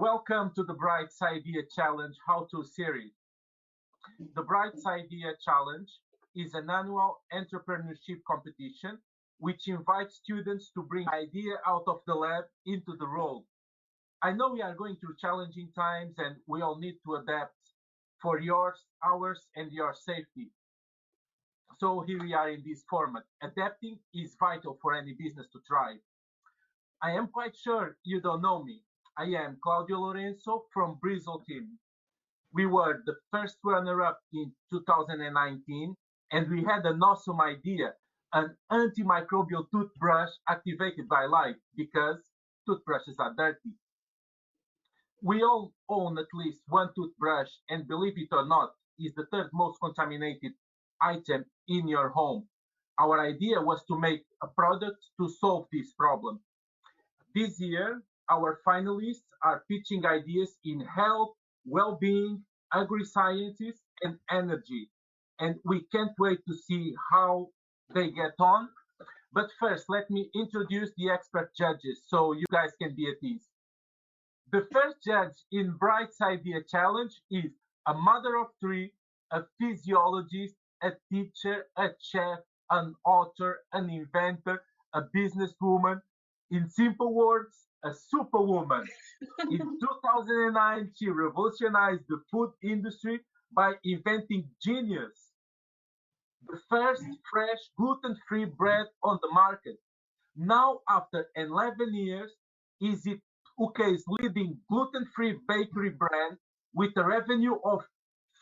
Welcome to the Bright SCIdea How-To Series. The Bright SCIdea Challenge is an annual entrepreneurship competition which invites students to bring idea out of the lab into the role. I know we are going through challenging times and we all need to adapt for yours, ours, and your safety. So here we are in this format. Adapting is vital for any business to thrive. I am quite sure you don't know me. I am Cláudio Lourenço from Brazil team. We were the first runner-up in 2019, and we had an awesome idea, an antimicrobial toothbrush activated by light, because toothbrushes are dirty. We all own at least one toothbrush, and believe it or not, is the third most contaminated item in your home. Our idea was to make a product to solve this problem. This year, our finalists are pitching ideas in health, well-being, agri-sciences, and energy. And we can't wait to see how they get on. But first, let me introduce the expert judges so you guys can be at ease. The first judge in Bright SCIdea Challenge is a mother of three, a physiologist, a teacher, a chef, an author, an inventor, a businesswoman. In simple words, a superwoman. In 2009, she revolutionized the food industry by inventing Genius, the first fresh gluten-free bread on the market. Now, after 11 years, is it UK's leading gluten-free bakery brand with a revenue of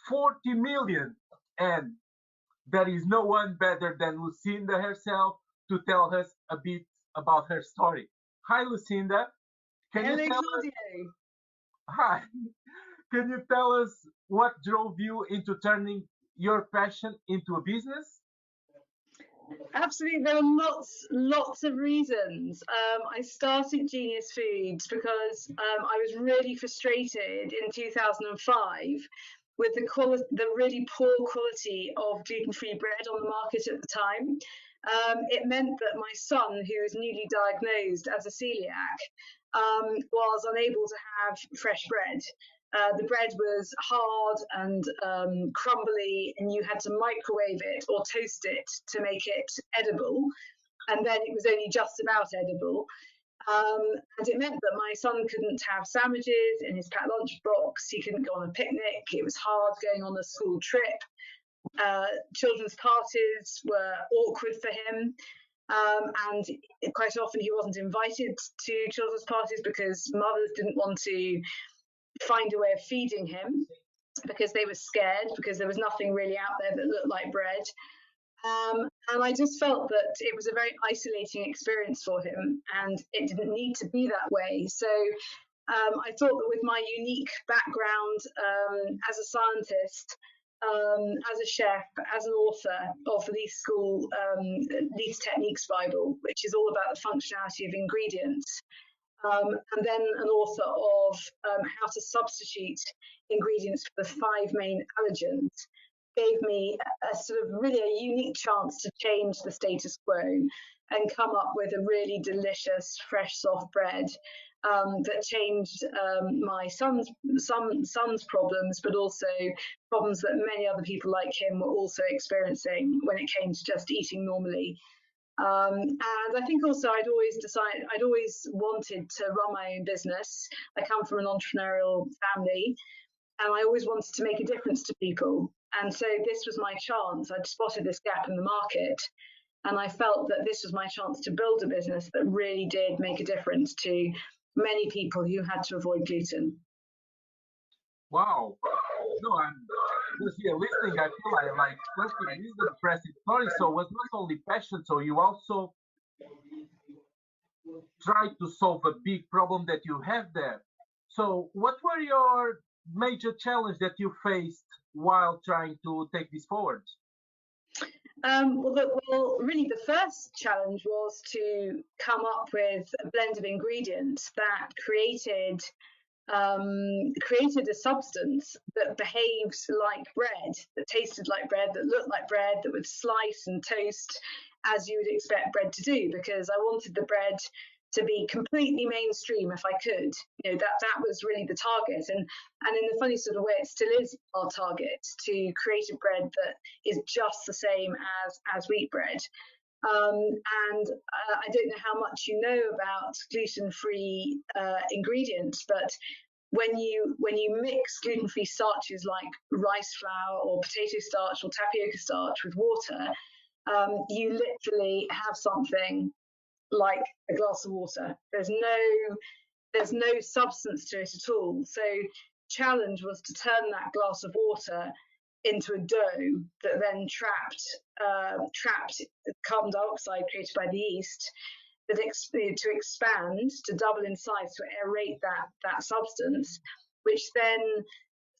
40 million. And there is no one better than Lucinda herself to tell us a bit about her story. Hi, Lucinda. Hello, Claudio. Hi. Can you tell us what drove you into turning your passion into a business? Absolutely, there are lots of reasons. I started Genius Foods because I was really frustrated in 2005 with the really poor quality of gluten-free bread on the market at the time. It meant that my son, who was newly diagnosed as a celiac, was unable to have fresh bread. The bread was hard and crumbly, and you had to microwave it or toast it to make it edible, and then it was only just about edible. And it meant that my son couldn't have sandwiches in his packed lunch box, he couldn't go on a picnic, it was hard going on a school trip. Children's parties were awkward for him, and quite often he wasn't invited to children's parties because mothers didn't want to find a way of feeding him because they were scared, because there was nothing really out there that looked like bread. And I just felt that it was a very isolating experience for him, and it didn't need to be that way. So I thought that with my unique background as a scientist, as a chef, as an author of the Leaf Techniques Bible, which is all about the functionality of ingredients, and then an author of how to substitute ingredients for the 5 main allergens, gave me a sort of really a unique chance to change the status quo and come up with a really delicious, fresh, soft bread that changed my son's problems, but also problems that many other people like him were also experiencing when it came to just eating normally. And I think also I'd always wanted to run my own business. I come from an entrepreneurial family, and I always wanted to make a difference to people. And so this was my chance. I'd spotted this gap in the market, and I felt that this was my chance to build a business that really did make a difference to many people who had to avoid gluten. Wow. No, I'm just here listening. I feel like firstly, this is an impressive story. So it was not only passion, so you also tried to solve a big problem that you have there. So what were your major challenges that you faced while trying to take this forward? Well, really the first challenge was to come up with a blend of ingredients that created a substance that behaved like bread, that tasted like bread, that looked like bread, that would slice and toast as you would expect bread to do, because I wanted the bread to be completely mainstream if I could. You know, that was really the target, and in a funny sort of way, it still is our target to create a bread that is just the same as wheat bread. And I don't know how much you know about gluten-free ingredients, but when you mix gluten-free starches like rice flour or potato starch or tapioca starch with water, you literally have something like a glass of water. There's no substance to it at all. So challenge was to turn that glass of water into a dough that then trapped carbon dioxide created by the yeast, to expand, to double in size, to aerate that substance, which then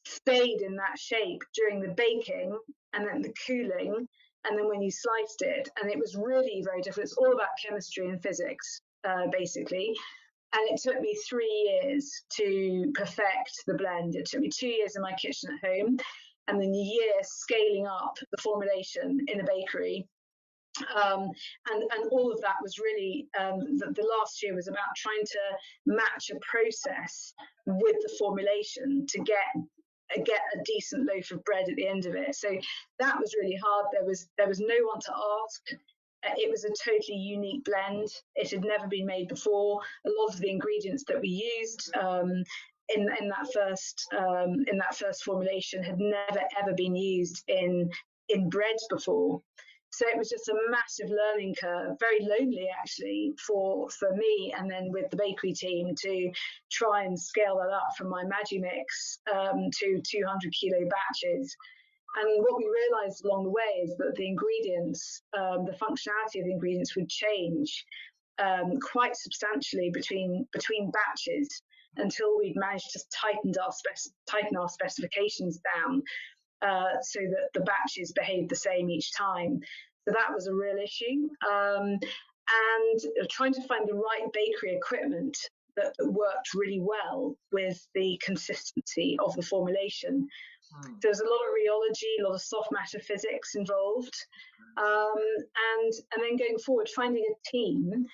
stayed in that shape during the baking and then the cooling, and then when you sliced it. And it was really very different. It's all about chemistry and physics, basically. And it took me 3 years to perfect the blend. It took me 2 years in my kitchen at home, and then a year scaling up the formulation in a bakery. And all of that was really, the last year was about trying to match a process with the formulation to get a decent loaf of bread at the end of it. So that was really hard. There was no one to ask. It was a totally unique blend. It had never been made before. A lot of the ingredients that we used in that first formulation had never ever been used in bread before. So it was just a massive learning curve, very lonely actually for me, and then with the bakery team to try and scale that up from my Magimix to 200 kilo batches. And what we realized along the way is that the ingredients, the functionality of the ingredients would change quite substantially between batches until we'd managed to tighten our specifications down so that the batches behaved the same each time. So that was a real issue. And trying to find the right bakery equipment that worked really well with the consistency of the formulation. There's a lot of rheology, a lot of soft matter physics involved. And then going forward, finding a team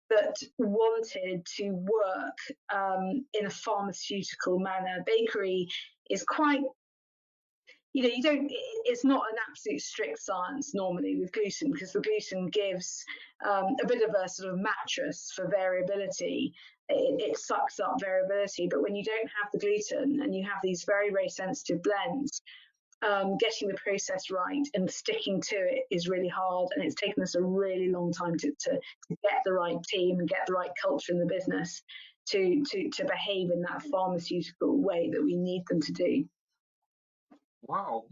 that wanted to work in a pharmaceutical manner. Bakery is quite, it's not an absolute strict science normally with gluten, because the gluten gives a bit of a sort of mattress for variability. It sucks up variability, but when you don't have the gluten and you have these very, very sensitive blends, getting the process right and sticking to it is really hard, and it's taken us a really long time to get the right team and get the right culture in the business to behave in that pharmaceutical way that we need them to do. Wow.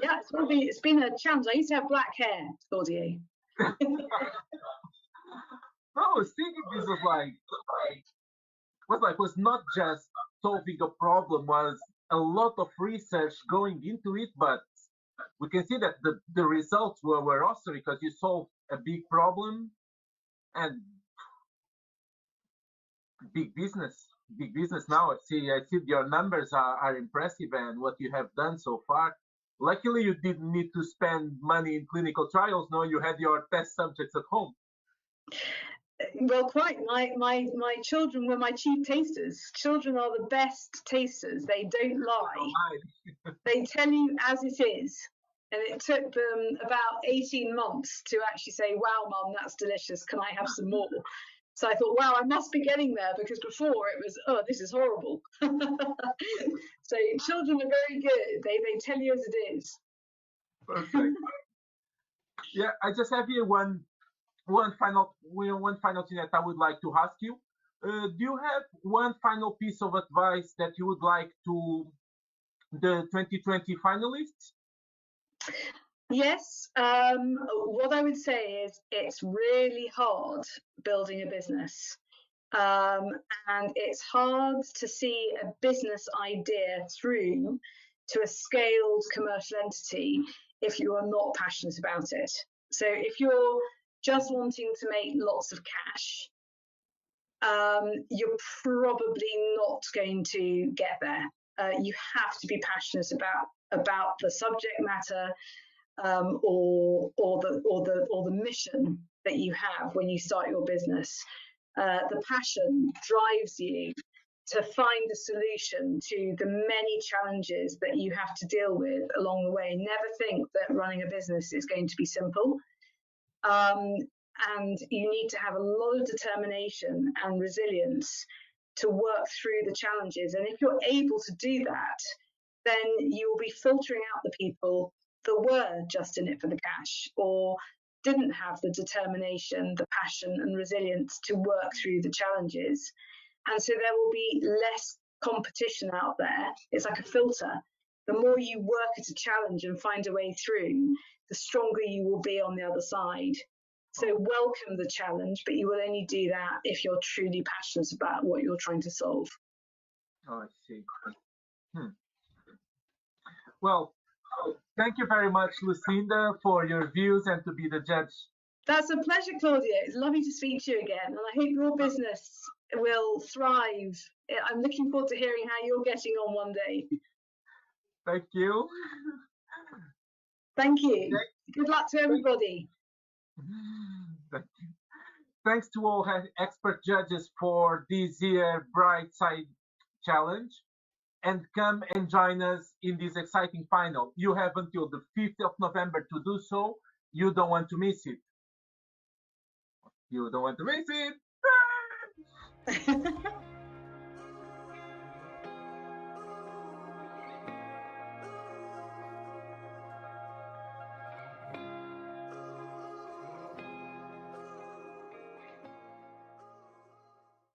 Yeah, it's been a challenge. I used to have black hair, Claudio. No, I was thinking this was not just solving a problem, was a lot of research going into it, but we can see that the results were awesome because you solved a big problem and big business now. I see your numbers are impressive and what you have done so far. Luckily, you didn't need to spend money in clinical trials. No, you had your test subjects at home. Well, quite. My children were my chief tasters. Children are the best tasters. They don't lie. They tell you as it is. And it took them about 18 months to actually say, "Wow, Mum, that's delicious. Can I have some more?" So I thought, wow, I must be getting there, because before it was, oh, this is horrible. So children are very good. They tell you as it is. Perfect. Yeah, I just have here one final thing that I would like to ask you. Do you have one final piece of advice that you would like to the 2020 finalists? Yes. What I would say is it's really hard building a business. And it's hard to see a business idea through to a scaled commercial entity if you are not passionate about it. So if you're just wanting to make lots of cash, you're probably not going to get there. You have to be passionate about the subject matter or the mission that you have when you start your business. The passion drives you to find a solution to the many challenges that you have to deal with along the way. Never think that running a business is going to be simple. And you need to have a lot of determination and resilience to work through the challenges. And if you're able to do that, then you will be filtering out the people that were just in it for the cash or didn't have the determination, the passion and resilience to work through the challenges. And so there will be less competition out there. It's like a filter. The more you work at a challenge and find a way through, the stronger you will be on the other side. So welcome the challenge, but you will only do that if you're truly passionate about what you're trying to solve. Oh, I see. Well, thank you very much, Lucinda, for your views and to be the judge. That's a pleasure, Claudio. It's lovely to speak to you again, and I hope your business will thrive. I'm looking forward to hearing how you're getting on one day. Thank you. Thank you. Good luck to everybody. Thanks to all expert judges for this year Bright SCI Challenge. And come and join us in this exciting final. You have until the 5th of November to do so. You don't want to miss it. You don't want to miss it.